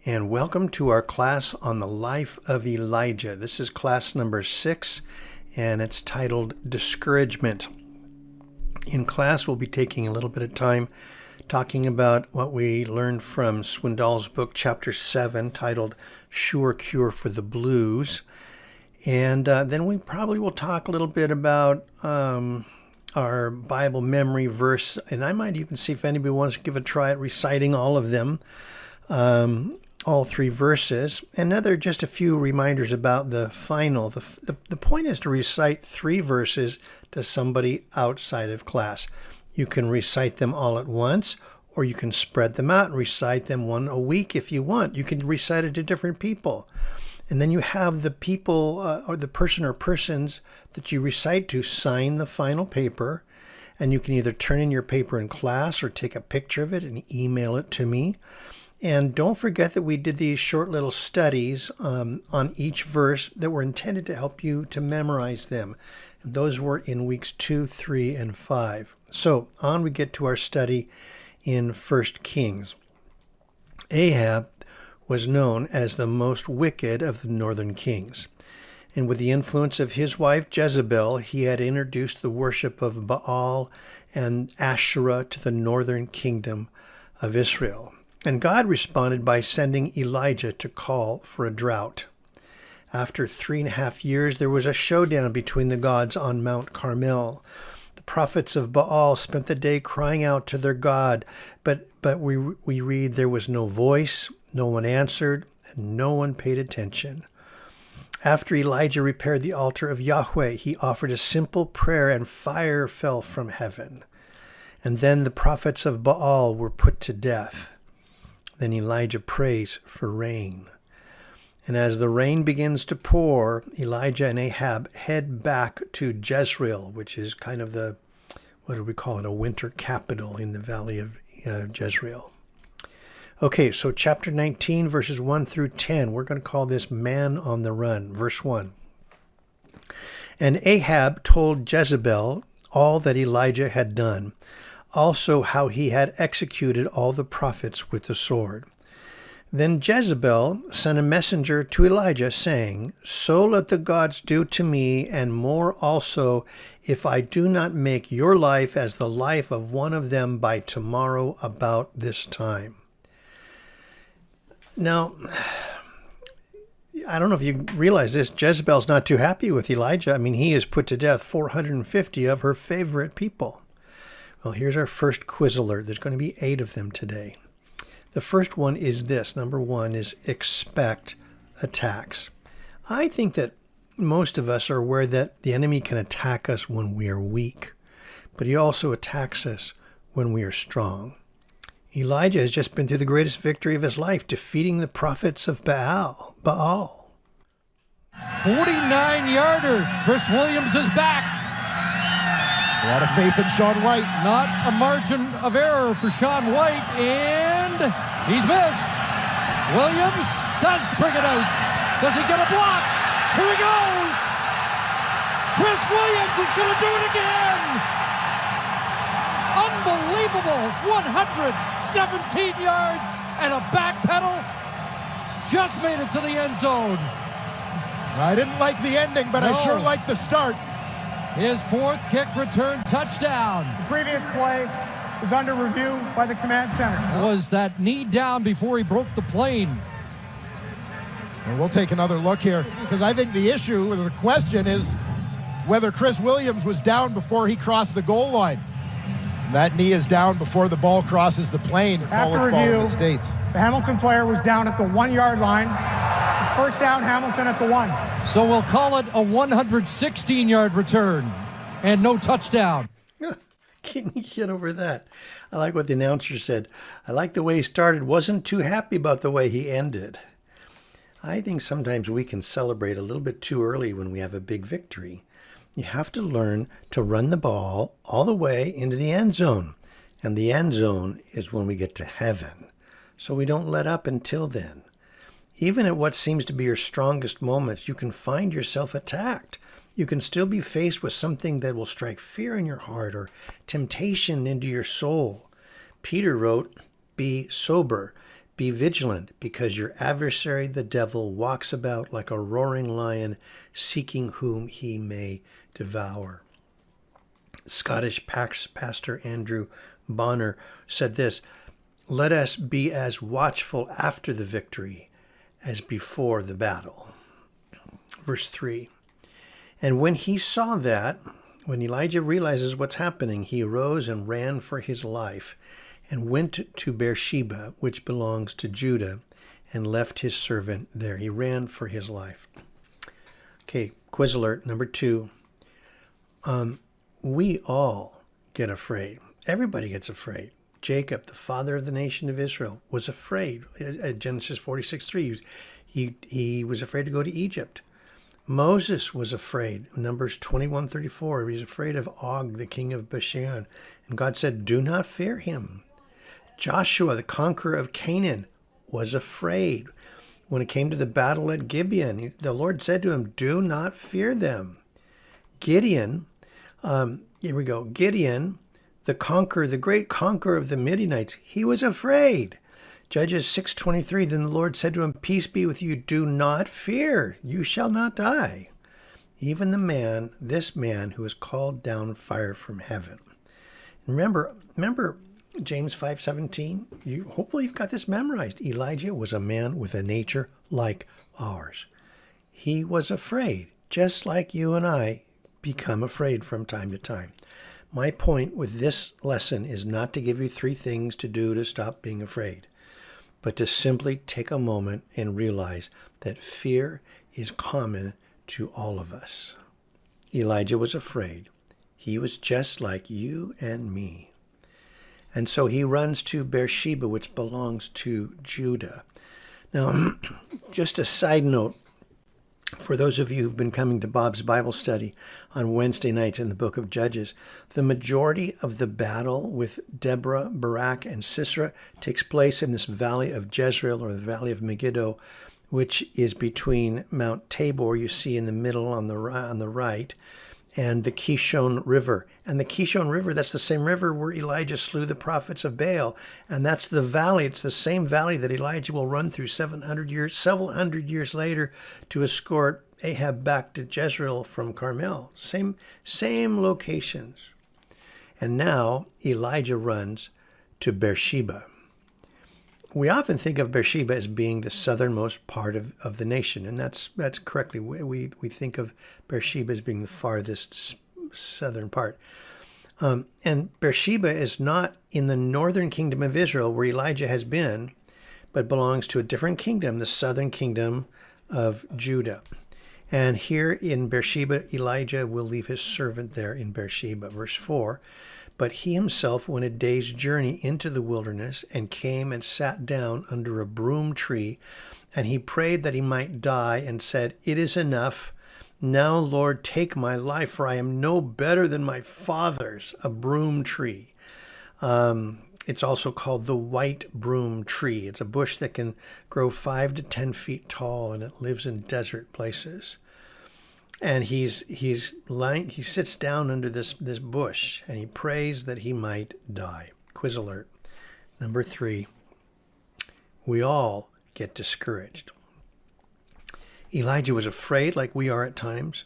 and welcome to our class on the life of Elijah. This is class number 6, and it's titled Discouragement. In class, we'll be taking a little bit of time talking about what we learned from Swindoll's book, chapter 7, titled Sure Cure for the Blues. And then we probably will talk a little bit about our Bible memory verse, and I might even see if anybody wants to give a try at reciting all of them. All 3 verses, and other just a few reminders about the final. The point is to recite 3 verses to somebody outside of class. You can recite them all at once, or you can spread them out and recite them one a week if you want. You can recite it to different people. And then you have the people or the person or persons that you recite to sign the final paper, and you can either turn in your paper in class or take a picture of it and email it to me. And don't forget that we did these short little studies on each verse that were intended to help you to memorize them. And those were in weeks 2, 3, and 5. So on we get to our study in 1 Kings. Ahab was known as the most wicked of the northern kings. And with the influence of his wife Jezebel, he had introduced the worship of Baal and Asherah to the northern kingdom of Israel. And God responded by sending Elijah to call for a drought. After 3.5 years, there was a showdown between the gods on Mount Carmel. The prophets of Baal spent the day crying out to their God, but we read there was no voice, no one answered, and no one paid attention. After Elijah repaired the altar of Yahweh, he offered a simple prayer, and fire fell from heaven. And then the prophets of Baal were put to death. Then Elijah prays for rain. And as the rain begins to pour, Elijah and Ahab head back to Jezreel, which is kind of the, what do we call it, a winter capital in the valley of Jezreel. Okay, so chapter 19, verses 1 through 10, we're going to call this Man on the Run. Verse 1. And Ahab told Jezebel all that Elijah had done, also how he had executed all the prophets with the sword. Then Jezebel sent a messenger to Elijah, saying, So let the gods do to me, and more also, if I do not make your life as the life of one of them by tomorrow about this time. Now, I don't know if you realize this, Jezebel's not too happy with Elijah. I mean, he has put to death 450 of her favorite people. Well, here's our first quiz alert. There's going to be 8 of them today. The first one is this. Number 1 is expect attacks. I think that most of us are aware that the enemy can attack us when we are weak, but he also attacks us when we are strong. Elijah has just been through the greatest victory of his life, defeating the prophets of Baal. 49-yarder. Chris Williams is back. A lot of faith in Sean White. Not a margin of error for Sean White, and he's missed. Williams does bring it out. Does he get a block? Here he goes. Chris Williams is going to do it again. Unbelievable. 117 yards and a back pedal. Just made it to the end zone. I didn't like the ending, but I sure liked the start. His 4th kick return touchdown. The previous play is under review by the command center. Was that knee down before he broke the plane? And we'll take another look here, because I think the issue, or the question, is whether Chris Williams was down before he crossed the goal line. And that knee is down before the ball crosses the plane. After review, the Hamilton player was down at the 1-yard line. It's first down, Hamilton at the 1. So we'll call it a 116-yard return and no touchdown. Can you get over that? I like what the announcer said. I like the way he started. Wasn't too happy about the way he ended. I think sometimes we can celebrate a little bit too early when we have a big victory. You have to learn to run the ball all the way into the end zone. And the end zone is when we get to heaven. So we don't let up until then. Even at what seems to be your strongest moments, you can find yourself attacked. You can still be faced with something that will strike fear in your heart or temptation into your soul. Peter wrote, be sober, Be vigilant, because your adversary, the devil, walks about like a roaring lion, seeking whom he may devour. Scottish pastor Andrew Bonner said this: "Let us be as watchful after the victory as before the battle." Verse 3. And when he saw that, when Elijah realizes what's happening, he arose and ran for his life and went to Beersheba, which belongs to Judah, and left his servant there. He ran for his life. Okay, quiz alert number 2. We all get afraid. Everybody gets afraid. Jacob, the father of the nation of Israel, was afraid. At Genesis 46:3, he was afraid to go to Egypt. Moses was afraid. Numbers 21:34, he was afraid of Og, the king of Bashan. And God said, do not fear him. Joshua, the conqueror of Canaan, was afraid. When it came to the battle at Gibeon, the Lord said to him, do not fear them. Gideon, Gideon, the great conqueror of the Midianites, he was afraid. Judges 6:23, then the Lord said to him, peace be with you, do not fear, you shall not die. Even this man who is called down fire from heaven. Remember James 5:17? Hopefully you've got this memorized. Elijah was a man with a nature like ours. He was afraid, just like you and I become afraid from time to time. My point with this lesson is not to give you 3 things to do to stop being afraid, but to simply take a moment and realize that fear is common to all of us. Elijah was afraid. He was just like you and me. And so he runs to Beersheba, which belongs to Judah. Now, just a side note, for those of you who've been coming to Bob's Bible study on Wednesday nights in the book of Judges, the majority of the battle with Deborah, Barak, and Sisera takes place in this valley of Jezreel, or the valley of Megiddo, which is between Mount Tabor, you see in the middle on the right, and the Kishon River. And the Kishon River, that's the same river where Elijah slew the prophets of Baal. And that's the valley. It's the same valley that Elijah will run through several hundred years later to escort Ahab back to Jezreel from Carmel. Same locations. And now Elijah runs to Beersheba. We often think of Beersheba as being the southernmost part of the nation, and that's correctly. We think of Beersheba as being the farthest southern part. And Beersheba is not in the northern kingdom of Israel where Elijah has been, but belongs to a different kingdom, the southern kingdom of Judah. And here in Beersheba, Elijah will leave his servant there in Beersheba. Verse 4, but he himself went a day's journey into the wilderness and came and sat down under a broom tree. And he prayed that he might die and said, it is enough. Now, Lord, take my life, for I am no better than my fathers. A broom tree. It's also called the white broom tree. It's a bush that can grow 5 to 10 feet tall, and it lives in desert places. And he sits down under this bush, and he prays that he might die. Quiz alert. Number 3, we all get discouraged. Elijah was afraid like we are at times.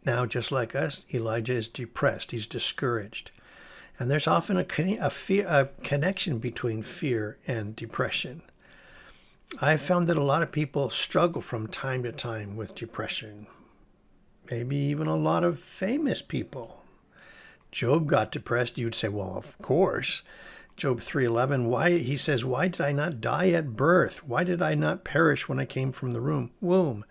Now, just like us, Elijah is depressed. He's discouraged. And there's often a connection between fear and depression. I've found that a lot of people struggle from time to time with depression. Maybe even a lot of famous people. Job got depressed. You'd say, well, of course. Job 3:11, he says, why did I not die at birth? Why did I not perish when I came from the womb?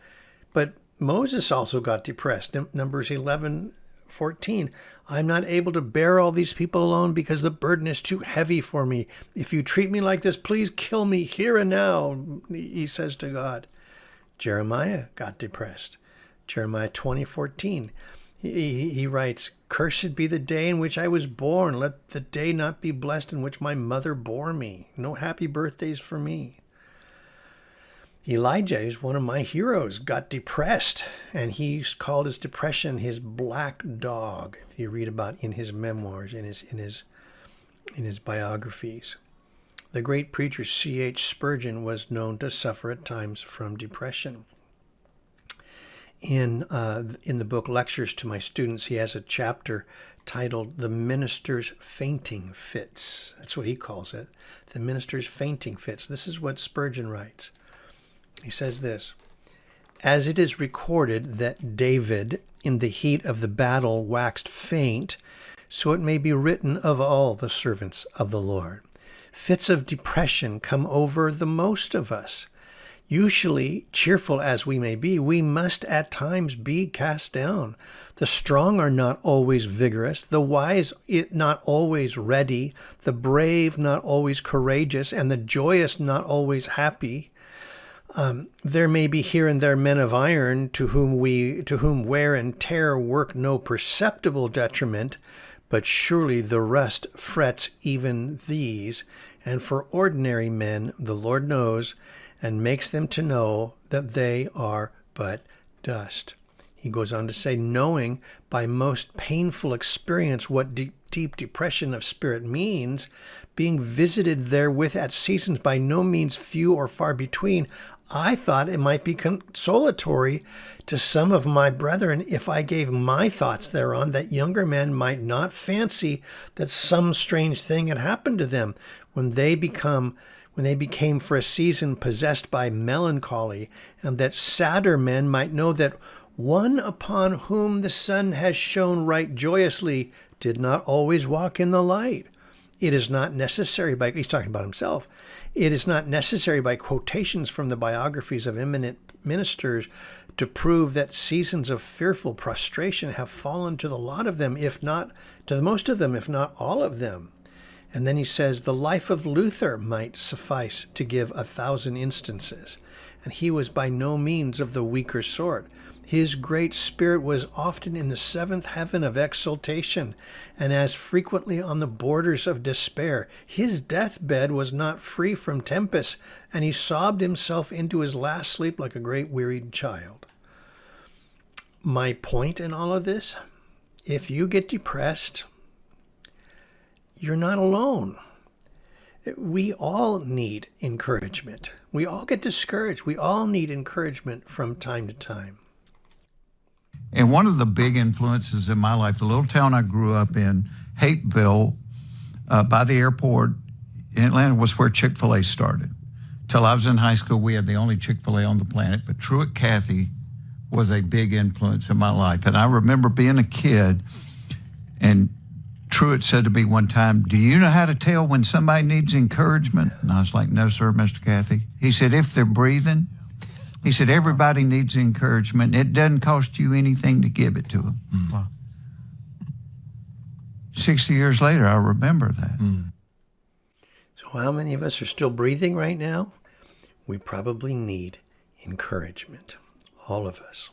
But Moses also got depressed. Numbers 11:14, I'm not able to bear all these people alone because the burden is too heavy for me. If you treat me like this, please kill me here and now, he says to God. Jeremiah got depressed. Jeremiah 20:14, he writes, cursed be the day in which I was born. Let the day not be blessed in which my mother bore me. No happy birthdays for me. Elijah is one of my heroes, got depressed, and he's called his depression his black dog. If you read about in his memoirs, in his biographies. The great preacher C.H. Spurgeon was known to suffer at times from depression. In the book Lectures to My Students, he has a chapter titled The Minister's Fainting Fits. That's what he calls it, the minister's fainting fits. This is what Spurgeon writes. He says this: "As it is recorded that David, in the heat of the battle, waxed faint, so it may be written of all the servants of the Lord. Fits of depression come over the most of us. Usually, cheerful as we may be, we must at times be cast down. The strong are not always vigorous, the wise not always ready, the brave not always courageous, and the joyous not always happy. There may be here and there men of iron to whom wear and tear work no perceptible detriment, but surely the rust frets even these, and for ordinary men the Lord knows, and makes them to know that they are but dust." He goes on to say, knowing by most painful experience what deep depression of spirit means, being visited therewith at seasons by no means few or far between, I thought it might be consolatory to some of my brethren if I gave my thoughts thereon, that younger men might not fancy that some strange thing had happened to them when they became for a season possessed by melancholy, and that sadder men might know that one upon whom the sun has shone right joyously did not always walk in the light. It is not necessary he's talking about himself, it is not necessary by quotations from the biographies of eminent ministers to prove that seasons of fearful prostration have fallen to the lot of them, if not to the most of them, if not all of them. And then he says, the life of Luther might suffice to give 1,000 instances, and he was by no means of the weaker sort. His great spirit was often in the seventh heaven of exultation, and as frequently on the borders of despair. His deathbed was not free from tempests, and he sobbed himself into his last sleep like a great wearied child. My point in all of this, if you get depressed, you're not alone. We all need encouragement. We all get discouraged. We all need encouragement from time to time. And one of the big influences in my life, the little town I grew up in, Hateville, by the airport in Atlanta, was where Chick-fil-A started. Till I was in high school, we had the only Chick-fil-A on the planet, but Truett Cathy was a big influence in my life. And I remember being a kid, and Truett said to me one time, "Do you know how to tell when somebody needs encouragement?" And I was like, "No, sir, Mr. Cathy." He said, "If they're breathing." He said, "Everybody needs encouragement. It doesn't cost you anything to give it to them." Wow. 60 years later, I remember that. So how many of us are still breathing right now? We probably need encouragement. All of us.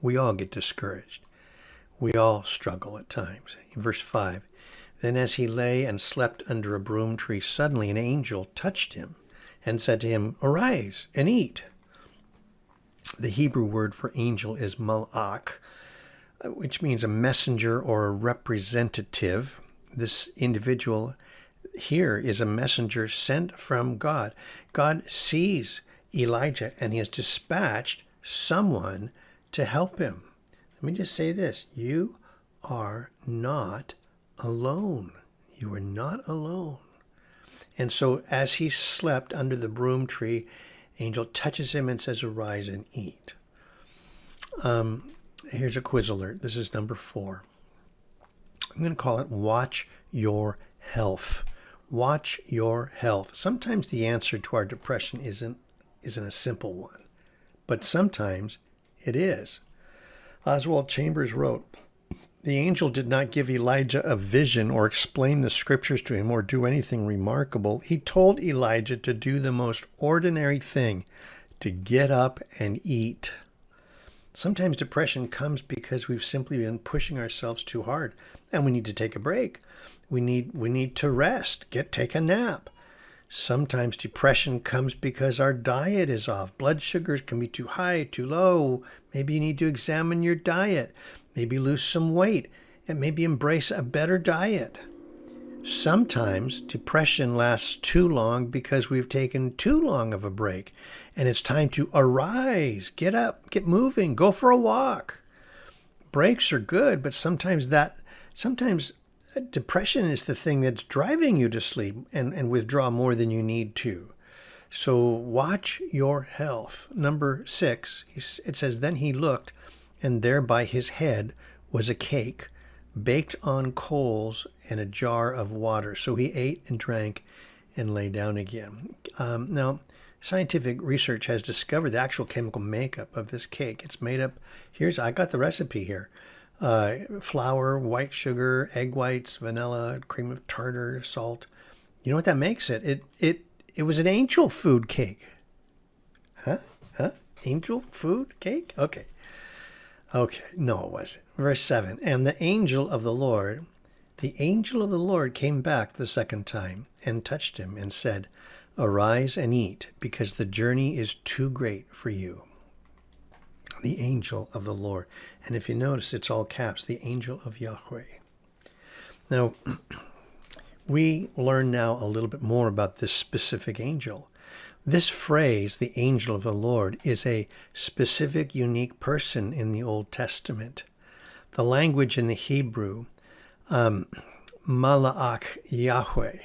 We all get discouraged. We all struggle at times. In verse 5, then as he lay and slept under a broom tree, suddenly an angel touched him and said to him, "Arise and eat." The Hebrew word for angel is malach, which means a messenger or a representative. This individual here is a messenger sent from God. God sees Elijah and he has dispatched someone to help him. Let me just say this. You are not alone. You are not alone. And so as he slept under the broom tree, angel touches him and says, "Arise and eat." Here's a quiz alert. This is number 4. I'm going to call it Watch Your Health. Watch your health. Sometimes the answer to our depression isn't a simple one, but sometimes it is. Oswald Chambers wrote, "The angel did not give Elijah a vision or explain the scriptures to him or do anything remarkable. He told Elijah to do the most ordinary thing, to get up and eat." Sometimes depression comes because we've simply been pushing ourselves too hard, and we need to take a break. We need to rest, take a nap. Sometimes depression comes because our diet is off. Blood sugars can be too high, too low. Maybe you need to examine your diet. Maybe lose some weight, and maybe embrace a better diet. Sometimes depression lasts too long because we've taken too long of a break, and it's time to arise, get up, get moving, go for a walk. Breaks are good, but sometimes depression is the thing that's driving you to sleep and withdraw more than you need to. So watch your health. Number 6, it says, then he looked, and there by his head was a cake baked on coals and a jar of water. So he ate and drank and lay down again. Now, scientific research has discovered the actual chemical makeup of this cake. It's made up, I got the recipe here. Flour, white sugar, egg whites, vanilla, cream of tartar, salt. You know what that makes it? It was an angel food cake. Huh? Angel food cake? Okay. No, it wasn't. Verse 7, and the angel of the Lord came back the second time and touched him and said, arise and eat, because the journey is too great for you. The angel of the Lord. And if you notice, it's all caps, the angel of Yahweh. Now, we learn now a little bit more about this specific angel. This phrase, the angel of the Lord, is a specific, unique person in the Old Testament. The language in the Hebrew, Malach Yahweh,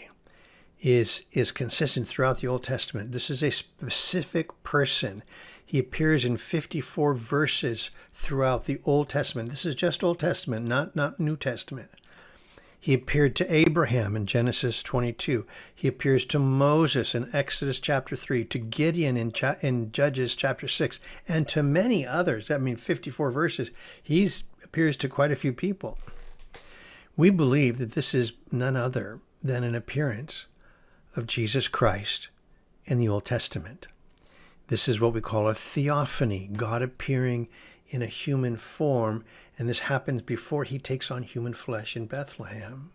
is consistent throughout the Old Testament. This is a specific person. He appears in 54 verses throughout the Old Testament. This is just Old Testament, not New Testament. He appeared to Abraham in Genesis 22. He appears to Moses in Exodus chapter 3, to Gideon in Judges chapter 6, and to many others. 54 verses. He appears to quite a few people. We believe that this is none other than an appearance of Jesus Christ in the Old Testament. This is what we call a theophany, God appearing in a human form, and this happens before he takes on human flesh in Bethlehem.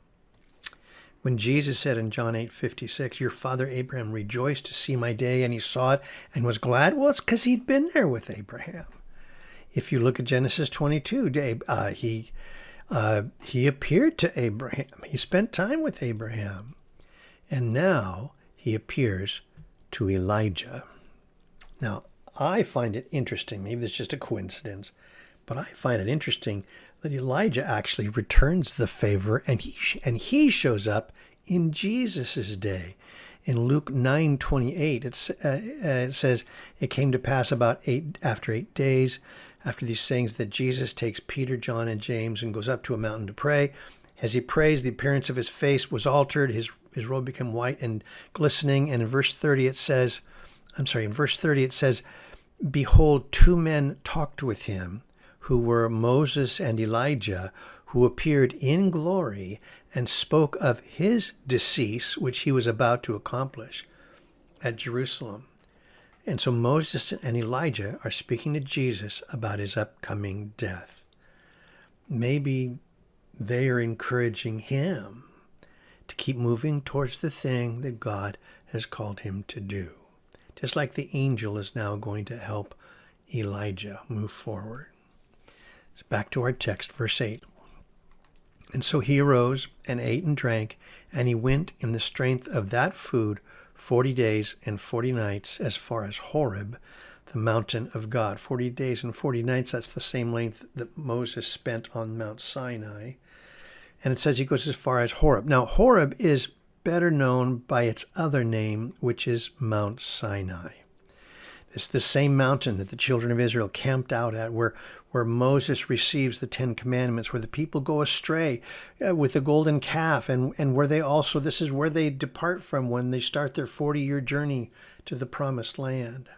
When Jesus said in John 8:56, your father Abraham rejoiced to see my day, and he saw it and was glad, well, it's because he'd been there with Abraham. If you look at Genesis 22, he appeared to Abraham. He spent time with Abraham. And now he appears to Elijah. Now, I find it interesting, maybe it's just a coincidence, but I find it interesting that Elijah actually returns the favor, and he shows up in Jesus' day. In Luke 9:28, it says, it came to pass after 8 days, after these sayings, that Jesus takes Peter, John, and James and goes up to a mountain to pray. As he prays, the appearance of his face was altered. His robe became white and glistening. And in verse 30, it says, behold, 2 men talked with him, who were Moses and Elijah, who appeared in glory and spoke of his decease, which he was about to accomplish at Jerusalem. And so Moses and Elijah are speaking to Jesus about his upcoming death. Maybe they are encouraging him to keep moving towards the thing that God has called him to do. Just like the angel is now going to help Elijah move forward. So back to our text, verse 8. And so he arose and ate and drank, and he went in the strength of that food 40 days and 40 nights as far as Horeb, the mountain of God. 40 days and 40 nights, that's the same length that Moses spent on Mount Sinai. And it says he goes as far as Horeb. Now, Horeb is better known by its other name, which is Mount Sinai. It's the same mountain that the children of Israel camped out at, where Moses receives the 10 Commandments, where the people go astray with the golden calf, and where this is where they depart from when they start their 40-year journey to the promised land.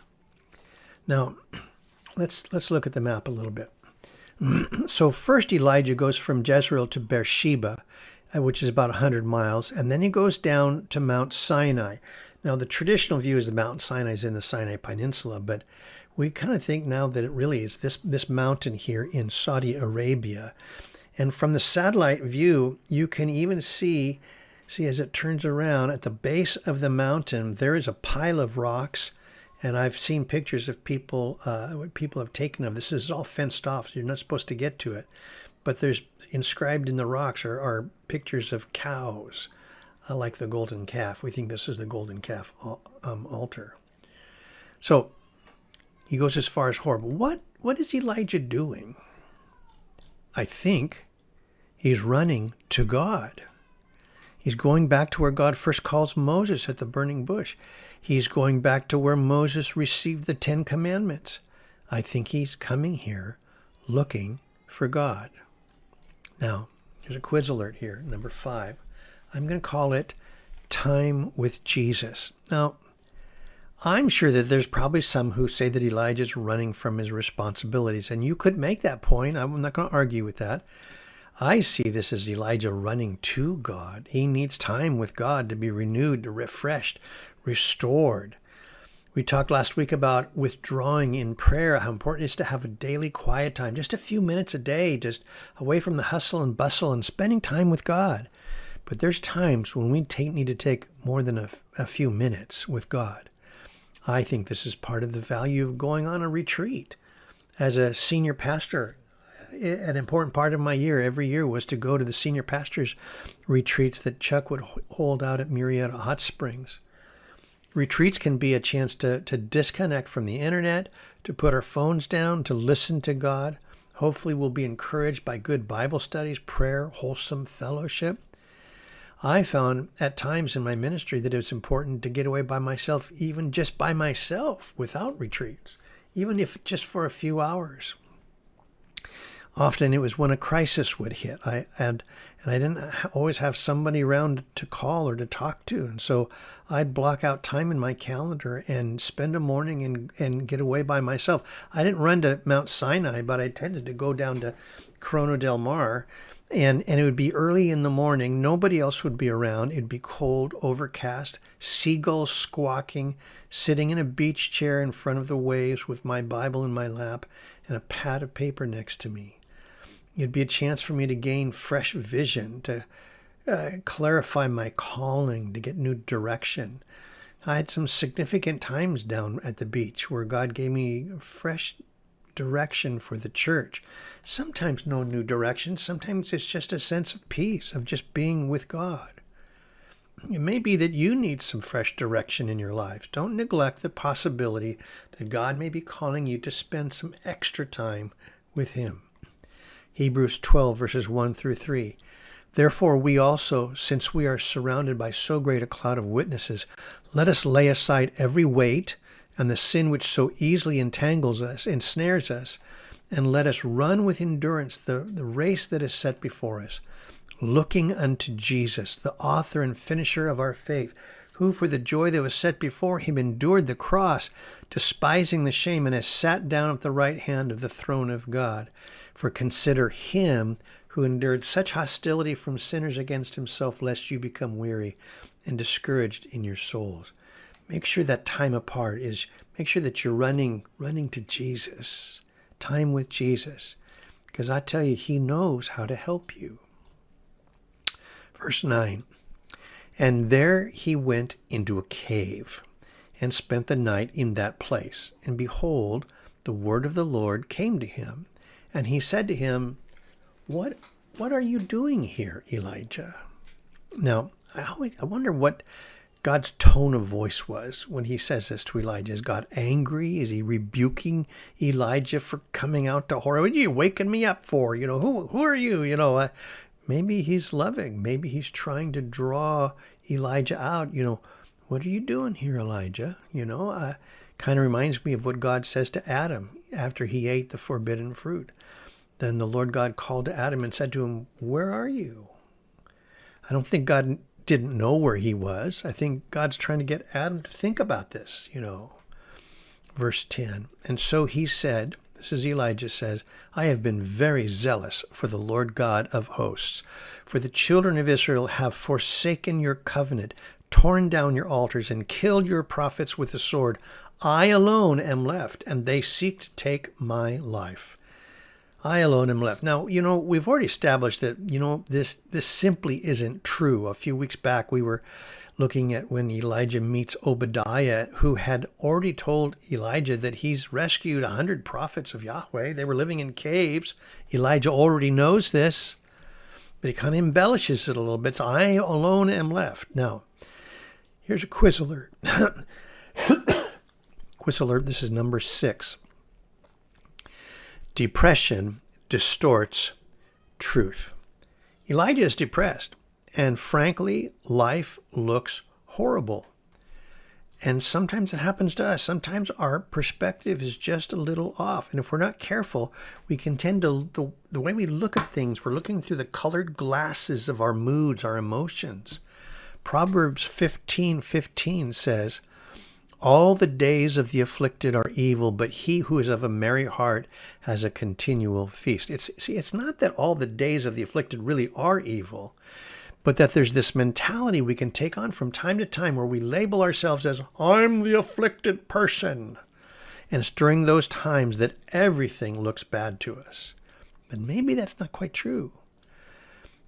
Now, let's look at the map a little bit. So first Elijah goes from Jezreel to Beersheba, which is about 100 miles, and then he goes down to Mount Sinai. Now, the traditional view is that Mount Sinai is in the Sinai Peninsula, but we kind of think now that it really is this mountain here in Saudi Arabia. And from the satellite view, you can even see as it turns around at the base of the mountain, there is a pile of rocks. And I've seen pictures of what people have taken of this. This is all fenced off, so you're not supposed to get to it. But there's inscribed in the rocks are pictures of cows like the golden calf. We think this is the golden calf altar. So he goes as far as Horeb. What is Elijah doing? I think he's running to God. He's going back to where God first calls Moses at the burning bush. He's going back to where Moses received the 10 Commandments. I think he's coming here looking for God. Now, there's a quiz alert here, number 5. I'm going to call it Time with Jesus. Now, I'm sure that there's probably some who say that Elijah's running from his responsibilities, and you could make that point. I'm not going to argue with that. I see this as Elijah running to God. He needs time with God to be renewed, refreshed, restored. We talked last week about withdrawing in prayer, how important it is to have a daily quiet time, just a few minutes a day, just away from the hustle and bustle and spending time with God. But there's times when we need to take more than a few minutes with God. I think this is part of the value of going on a retreat. As a senior pastor, an important part of my year every year was to go to the senior pastors' retreats that Chuck would hold out at Murrieta Hot Springs. Retreats can be a chance to disconnect from the internet, to put our phones down, to listen to God. Hopefully we'll be encouraged by good Bible studies, prayer, wholesome fellowship. I found at times in my ministry that it was important to get away by myself, even just by myself, without retreats, even if just for a few hours. Often it was when a crisis would hit, and I didn't always have somebody around to call or to talk to, and so I'd block out time in my calendar and spend a morning and get away by myself. I didn't run to Mount Sinai, but I tended to go down to Corona del Mar. And it would be early in the morning. Nobody else would be around. It'd be cold, overcast, seagulls squawking, sitting in a beach chair in front of the waves with my Bible in my lap and a pad of paper next to me. It'd be a chance for me to gain fresh vision, to clarify my calling, to get new direction. I had some significant times down at the beach where God gave me fresh direction for the church. Sometimes no new direction. Sometimes it's just a sense of peace, of just being with God. It may be that you need some fresh direction in your life. Don't neglect the possibility that God may be calling you to spend some extra time with Him. Hebrews 12, verses 1 through 3. Therefore we also, since we are surrounded by so great a cloud of witnesses, let us lay aside every weight and the sin which so easily entangles us, ensnares us, and let us run with endurance the race that is set before us, looking unto Jesus, the author and finisher of our faith, who for the joy that was set before him endured the cross, despising the shame, and has sat down at the right hand of the throne of God. For consider him who endured such hostility from sinners against himself, lest you become weary and discouraged in your souls. Make sure that time apart is, make sure that you're running to Jesus, time with Jesus, because I tell you, he knows how to help you. Verse 9, and there he went into a cave and spent the night in that place. And behold, the word of the Lord came to him, and he said to him, What are you doing here, Elijah? Now, I wonder what God's tone of voice was when he says this to Elijah. Is God angry? Is he rebuking Elijah for coming out to Horeb? What are you waking me up for? Who are you? Maybe he's loving. Maybe he's trying to draw Elijah out. What are you doing here, Elijah? Kind of reminds me of what God says to Adam after he ate the forbidden fruit. Then the Lord God called to Adam and said to him, where are you? I don't think God didn't know where he was. I think God's trying to get Adam to think about this, Verse 10, and so he said, this is Elijah says, I have been very zealous for the Lord God of hosts. For the children of Israel have forsaken your covenant, torn down your altars, and killed your prophets with the sword. I alone am left, and they seek to take my life. I alone am left. Now, we've already established that, this simply isn't true. A few weeks back, we were looking at when Elijah meets Obadiah, who had already told Elijah that he's rescued 100 prophets of Yahweh. They were living in caves. Elijah already knows this. But he kind of embellishes it a little bit. So I alone am left. Now, here's a quiz alert. Quiz alert, this is number 6. Depression distorts truth. Elijah is depressed, and frankly, life looks horrible. And sometimes it happens to us. Sometimes our perspective is just a little off. And if we're not careful, we can tend to, the way we look at things, we're looking through the colored glasses of our moods, our emotions. Proverbs 15:15 says, all the days of the afflicted are evil, but he who is of a merry heart has a continual feast. It's not that all the days of the afflicted really are evil, but that there's this mentality we can take on from time to time where we label ourselves as, I'm the afflicted person. And it's during those times that everything looks bad to us. But maybe that's not quite true.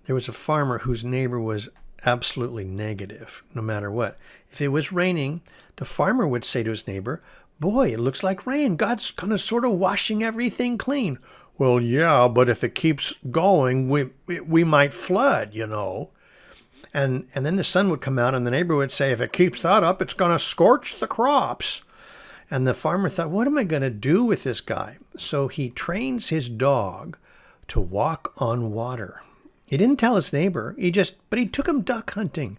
There was a farmer whose neighbor was absolutely negative, no matter what. If it was raining, the farmer would say to his neighbor, boy, it looks like rain. God's kind of sort of washing everything clean. Well, yeah, but if it keeps going, we might flood, you know. And then the sun would come out and the neighbor would say, if it keeps that up, it's going to scorch the crops. And the farmer thought, what am I going to do with this guy? So he trains his dog to walk on water. He didn't tell his neighbor. But he took him duck hunting.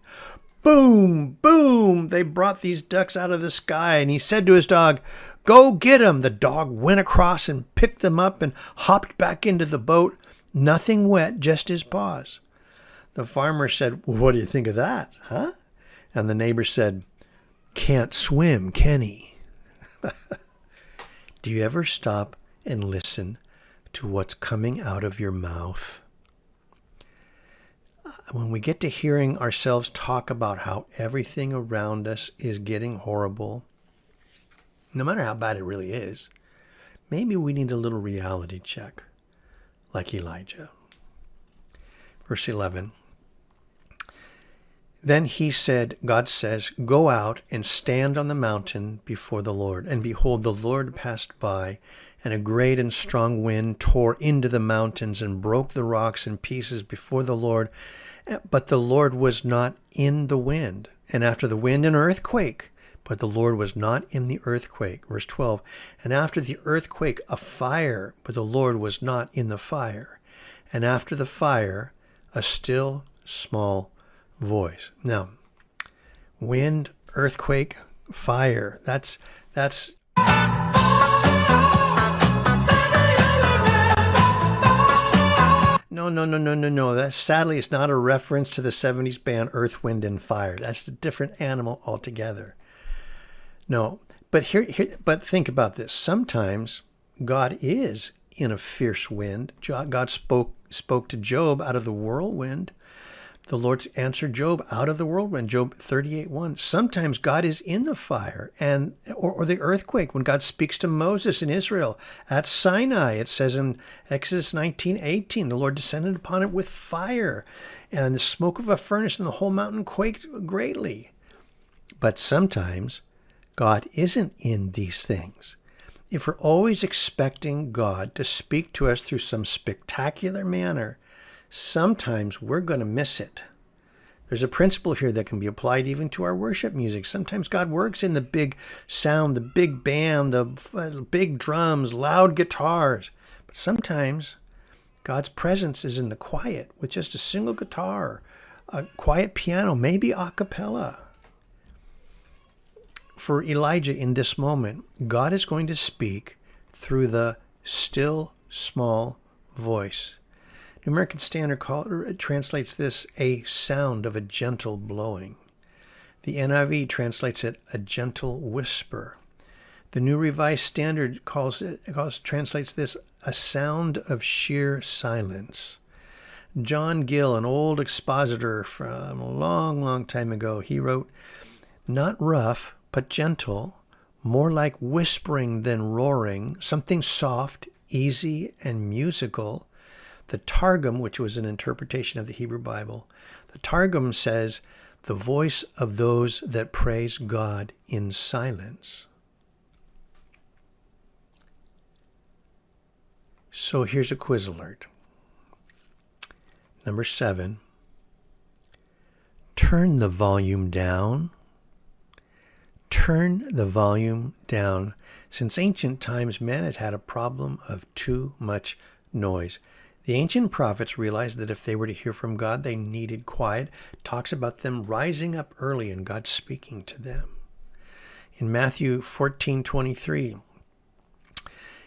Boom, boom. They brought these ducks out of the sky. And he said to his dog, go get them. The dog went across and picked them up and hopped back into the boat. Nothing wet, just his paws. The farmer said, well, what do you think of that, huh? And the neighbor said, can't swim, can he? Do you ever stop and listen to what's coming out of your mouth? When we get to hearing ourselves talk about how everything around us is getting horrible, no matter how bad it really is, maybe we need a little reality check, like Elijah. Verse 11. Then he said, God says, go out and stand on the mountain before the Lord. And behold, the Lord passed by, and a great and strong wind tore into the mountains and broke the rocks in pieces before the Lord. But the Lord was not in the wind. And after the wind, an earthquake. But the Lord was not in the earthquake. Verse 12. And after the earthquake, a fire. But the Lord was not in the fire. And after the fire, a still small voice. Now, wind, earthquake, fire. That's No. That sadly is not a reference to the 70s band Earth, Wind, and Fire. That's a different animal altogether. No, but but think about this. Sometimes God is in a fierce wind. God spoke to Job out of the whirlwind. The Lord answered Job out of the whirlwind, Job 38:1. Sometimes God is in the fire or the earthquake when God speaks to Moses in Israel. At Sinai, it says in Exodus 19:18, the Lord descended upon it with fire, and the smoke of a furnace, and the whole mountain quaked greatly. But sometimes God isn't in these things. If we're always expecting God to speak to us through some spectacular manner, sometimes we're going to miss it. There's a principle here that can be applied even to our worship music. Sometimes God works in the big sound, the big band, the big drums, loud guitars. But sometimes God's presence is in the quiet with just a single guitar, a quiet piano, maybe a cappella. For Elijah in this moment, God is going to speak through the still small voice. The American Standard translates this a sound of a gentle blowing. The NIV translates it a gentle whisper. The New Revised Standard translates this a sound of sheer silence. John Gill, an old expositor from a long, long time ago, he wrote, not rough, but gentle, more like whispering than roaring, something soft, easy, and musical. The Targum, which was an interpretation of the Hebrew Bible, the Targum says, the voice of those that praise God in silence. So here's a quiz alert. Number 7, turn the volume down. Turn the volume down. Since ancient times, man has had a problem of too much noise. The ancient prophets realized that if they were to hear from God, they needed quiet. It talks about them rising up early and God speaking to them. In Matthew 14:23,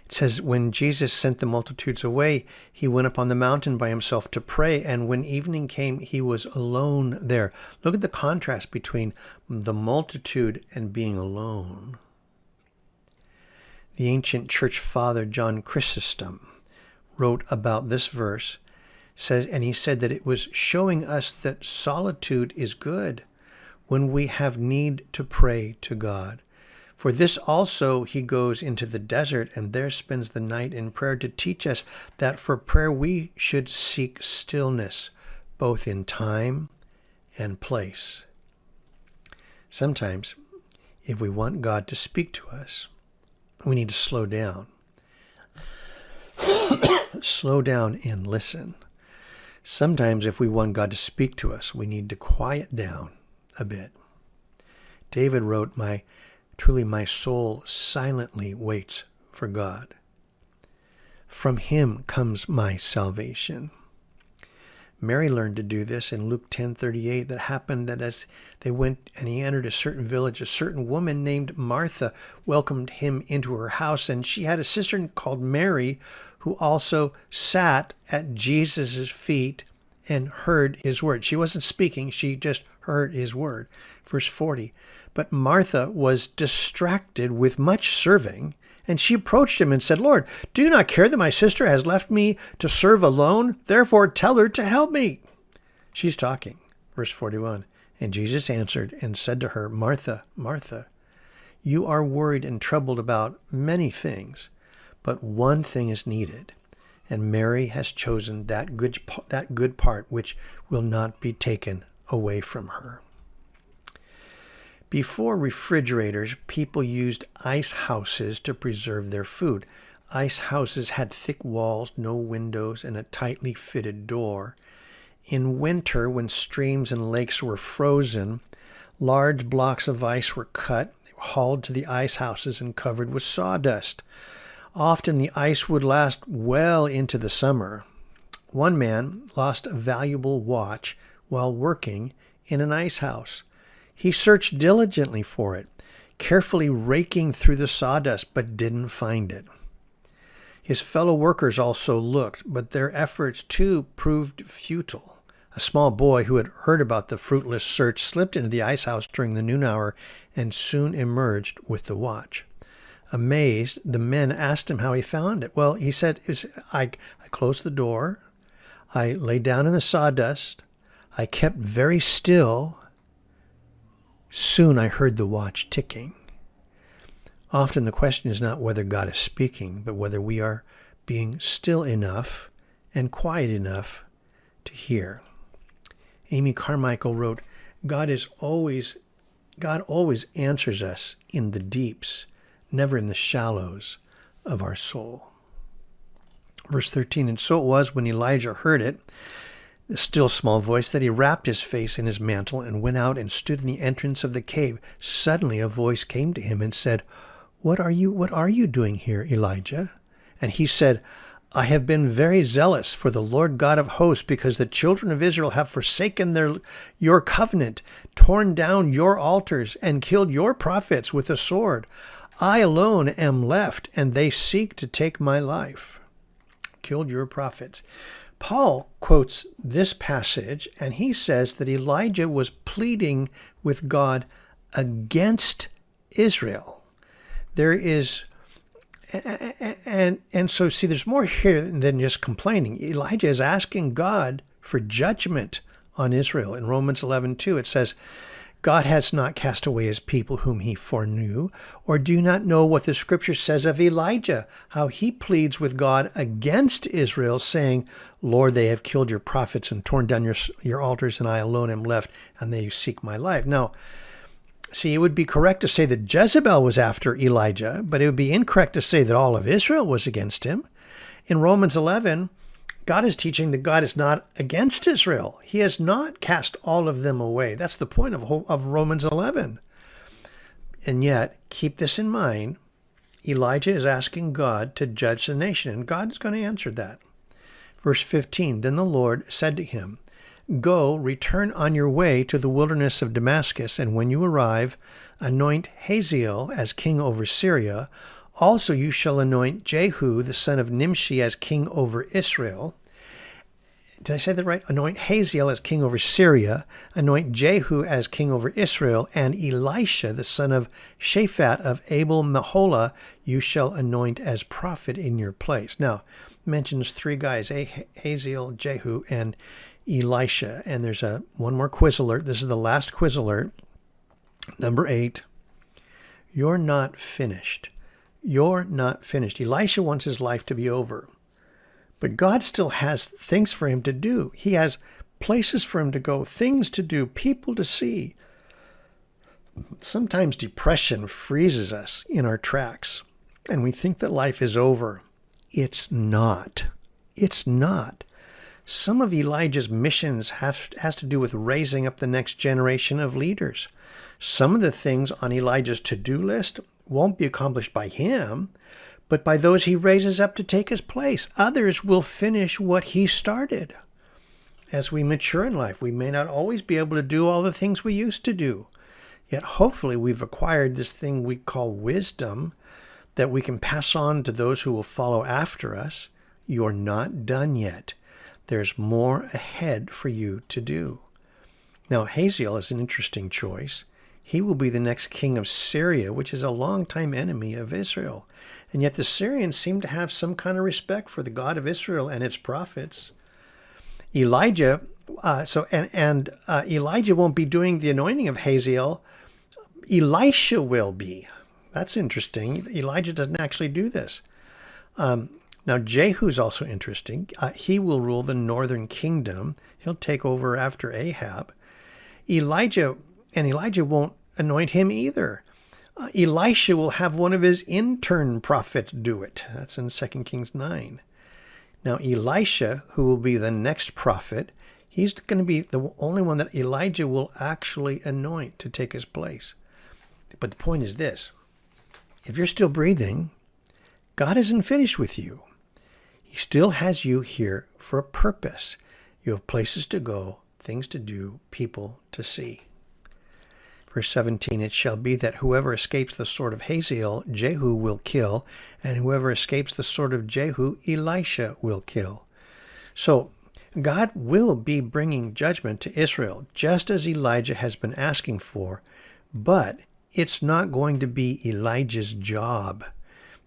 it says, when Jesus sent the multitudes away, he went up on the mountain by himself to pray, and when evening came, he was alone there. Look at the contrast between the multitude and being alone. The ancient church father John Chrysostom wrote about this verse, and he said that it was showing us that solitude is good when we have need to pray to God. For this also he goes into the desert and there spends the night in prayer, to teach us that for prayer we should seek stillness, both in time and place. Sometimes, if we want God to speak to us, we need to slow down. Slow down and listen. Sometimes if we want God to speak to us, we need to quiet down a bit. David wrote, truly my soul silently waits for God. From him comes my salvation. Mary learned to do this in Luke 10:38. That happened that as they went and he entered a certain village, a certain woman named Martha welcomed him into her house, and she had a sister called Mary who also sat at Jesus' feet and heard his word. She wasn't speaking, she just heard his word. Verse 40. But Martha was distracted with much serving, and she approached him and said, Lord, do you not care that my sister has left me to serve alone? Therefore tell her to help me. She's talking. Verse 41. And Jesus answered and said to her, Martha, Martha, you are worried and troubled about many things, but one thing is needed, and Mary has chosen that good part which will not be taken away from her. Before refrigerators, people used ice houses to preserve their food. Ice houses had thick walls, no windows, and a tightly fitted door. In winter, when streams and lakes were frozen, large blocks of ice were cut, they were hauled to the ice houses and covered with sawdust. Often the ice would last well into the summer. One man lost a valuable watch while working in an ice house. He searched diligently for it, carefully raking through the sawdust, but didn't find it. His fellow workers also looked, but their efforts too proved futile. A small boy who had heard about the fruitless search slipped into the ice house during the noon hour and soon emerged with the watch. Amazed, the men asked him how he found it. Well, he said, I closed the door, I lay down in the sawdust, I kept very still. Soon I heard the watch ticking. Often the question is not whether God is speaking, but whether we are being still enough and quiet enough to hear. Amy Carmichael wrote, God always answers us in the deeps, never in the shallows of our soul. Verse 13, and so it was when Elijah heard it, the still small voice, that he wrapped his face in his mantle and went out and stood in the entrance of the cave. Suddenly a voice came to him and said, What are you doing here, Elijah? And he said, I have been very zealous for the Lord God of hosts, because the children of Israel have forsaken your covenant, torn down your altars, and killed your prophets with the sword. I alone am left, and they seek to take my life. Killed your prophets. Paul quotes this passage, and he says that Elijah was pleading with God against Israel. There is, and so see, there's more here than just complaining. Elijah is asking God for judgment on Israel. In Romans 11:2, it says, God has not cast away his people whom he foreknew. Or do you not know what the scripture says of Elijah, how he pleads with God against Israel, saying, Lord, they have killed your prophets and torn down your altars, and I alone am left, and they seek my life. Now, see, it would be correct to say that Jezebel was after Elijah, but it would be incorrect to say that all of Israel was against him. In Romans 11, God is teaching that God is not against Israel. He has not cast all of them away. That's the point of Romans 11. And yet, keep this in mind, Elijah is asking God to judge the nation, and God is going to answer that. Verse 15, then the Lord said to him, go, return on your way to the wilderness of Damascus, and when you arrive, anoint Hazael as king over Syria. Also you shall anoint Jehu, the son of Nimshi, as king over Israel. Did I say that right? Anoint Hazael as king over Syria, anoint Jehu as king over Israel, and Elisha, the son of Shaphat of Abel-Meholah, you shall anoint as prophet in your place. Now, mentions three guys, Hazael, Jehu, and Elisha. And there's one more quiz alert. This is the last quiz alert. Number 8. You're not finished. You're not finished. Elisha wants his life to be over. But God still has things for him to do. He has places for him to go, things to do, people to see. Sometimes depression freezes us in our tracks, and we think that life is over. It's not. It's not. Some of Elijah's missions has to do with raising up the next generation of leaders. Some of the things on Elijah's to-do list won't be accomplished by him, but by those he raises up to take his place. Others will finish what he started. As we mature in life, we may not always be able to do all the things we used to do. Yet hopefully we've acquired this thing we call wisdom that we can pass on to those who will follow after us. You're not done yet. There's more ahead for you to do. Now, Hazael is an interesting choice. He will be the next king of Syria, which is a longtime enemy of Israel. And yet the Syrians seem to have some kind of respect for the God of Israel and its prophets. Elijah won't be doing the anointing of Hazael. Elisha will be. That's interesting. Elijah doesn't actually do this. Now, Jehu's also interesting. He will rule the northern kingdom. He'll take over after Ahab. Elijah won't anoint him either. Elisha will have one of his intern prophets do it. That's in 2 Kings 9. Now, Elisha, who will be the next prophet, he's going to be the only one that Elijah will actually anoint to take his place. But the point is this. If you're still breathing, God isn't finished with you. He still has you here for a purpose. You have places to go, things to do, people to see. Verse 17, it shall be that whoever escapes the sword of Hazael, Jehu will kill, and whoever escapes the sword of Jehu, Elisha will kill. So God will be bringing judgment to Israel, just as Elijah has been asking for, but it's not going to be Elijah's job.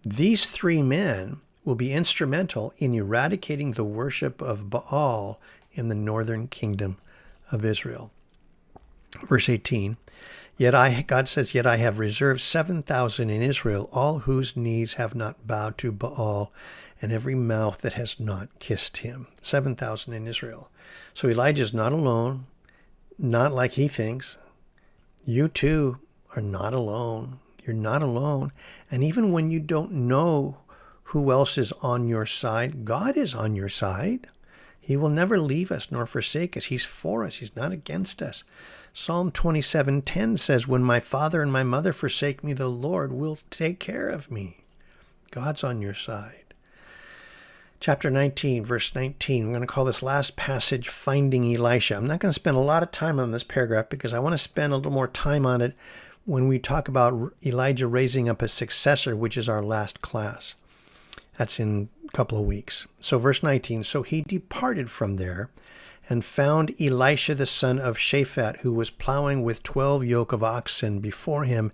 These three men will be instrumental in eradicating the worship of Baal in the northern kingdom of Israel. Verse 18, God says, yet I have reserved 7,000 in Israel, all whose knees have not bowed to Baal, and every mouth that has not kissed him. 7,000 in Israel. So Elijah's not alone, not like he thinks. You too are not alone. You're not alone. And even when you don't know who else is on your side, God is on your side. He will never leave us nor forsake us. He's for us. He's not against us. Psalm 27:10 says, when my father and my mother forsake me, the Lord will take care of me. God's on your side. Chapter 19, verse 19. We're going to call this last passage Finding Elisha. I'm not going to spend a lot of time on this paragraph because I want to spend a little more time on it when we talk about Elijah raising up a successor, which is our last class. That's in a couple of weeks. So verse 19, so he departed from there and found Elisha the son of Shaphat, who was plowing with 12 yoke of oxen before him,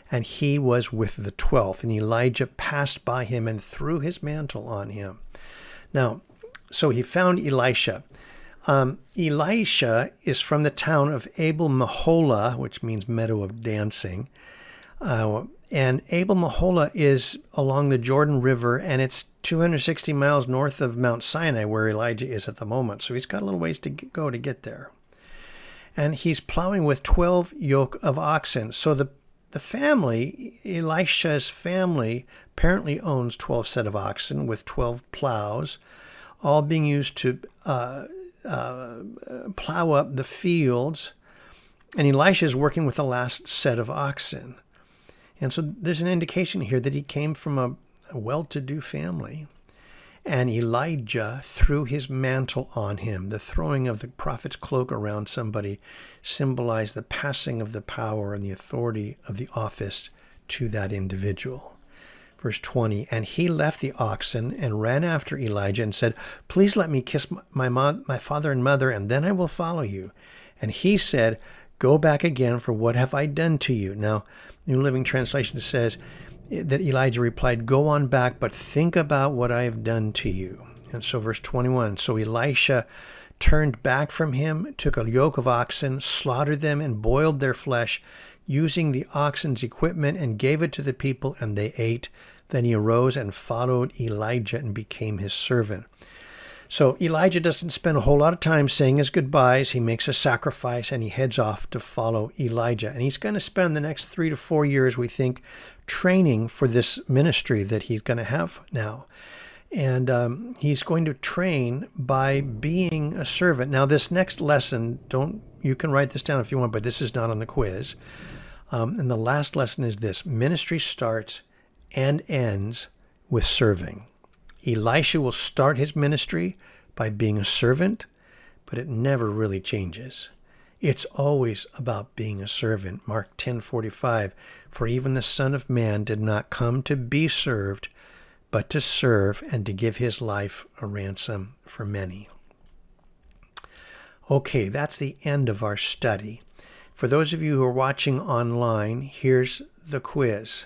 and he was with the 12th. And Elijah passed by him and threw his mantle on him. Now, so he found Elisha. Elisha is from the town of Abel-Meholah, which means meadow of dancing. And Abel-Meholah is along the Jordan River, and it's 260 miles north of Mount Sinai, where Elijah is at the moment. So he's got a little ways to go to get there. And he's plowing with 12 yoke of oxen. So the family, Elisha's family, apparently owns 12 set of oxen with 12 plows. all being used to plow up the fields. And Elisha is working with the last set of oxen. And so there's an indication here that he came from a well-to-do family. And Elijah threw his mantle on him. The throwing of the prophet's cloak around somebody symbolized the passing of the power and the authority of the office to that individual. Verse 20, and he left the oxen and ran after Elijah and said, please let me kiss my father and mother, and then I will follow you. And he said, go back again, for what have I done to you? Now, New Living Translation says that Elijah replied, go on back, but think about what I have done to you. And so verse 21, so Elisha turned back from him, took a yoke of oxen, slaughtered them, and boiled their flesh, using the oxen's equipment, and gave it to the people, and they ate. Then he arose and followed Elijah and became his servant. So Elijah doesn't spend a whole lot of time saying his goodbyes. He makes a sacrifice and he heads off to follow Elijah. And he's going to spend the next 3 to 4 years, we think, training for this ministry that he's going to have now. And he's going to train by being a servant. Now, this next lesson, you can write this down if you want, but this is not on the quiz. And the last lesson is this: ministry starts and ends with serving. Elisha will start his ministry by being a servant, but it never really changes. It's always about being a servant. Mark 10:45, for even the Son of Man did not come to be served, but to serve and to give his life a ransom for many. Okay, that's the end of our study. For those of you who are watching online, here's the quiz.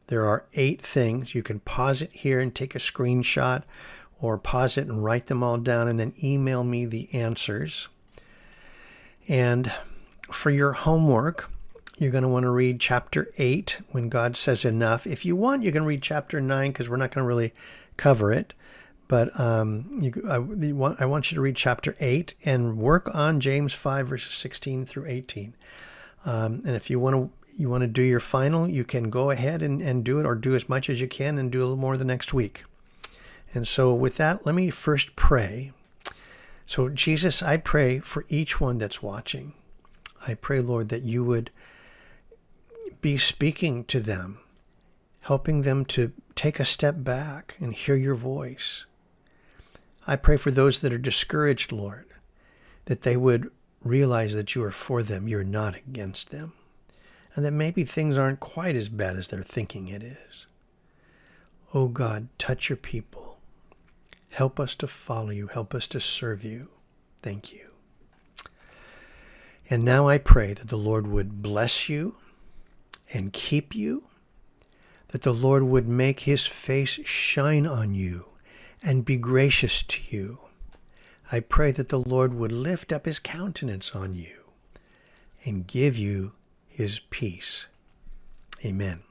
There are 8 things. You can pause it here and take a screenshot, or pause it and write them all down and then email me the answers. And for your homework, you're going to want to read chapter 8, When God Says Enough. If you want, you can read chapter 9 because we're not going to really cover it. But I want you to read chapter 8 and work on James 5, verses 16 through 18. And if you want to do your final, you can go ahead and do it, or do as much as you can and do a little more the next week. And so with that, let me first pray. So Jesus, I pray for each one that's watching. I pray, Lord, that you would be speaking to them, helping them to take a step back and hear your voice. I pray for those that are discouraged, Lord, that they would realize that you are for them, you're not against them, and that maybe things aren't quite as bad as they're thinking it is. Oh God, touch your people. Help us to follow you. Help us to serve you. Thank you. And now I pray that the Lord would bless you and keep you, that the Lord would make his face shine on you and be gracious to you. I pray that the Lord would lift up his countenance on you and give you his peace. Amen.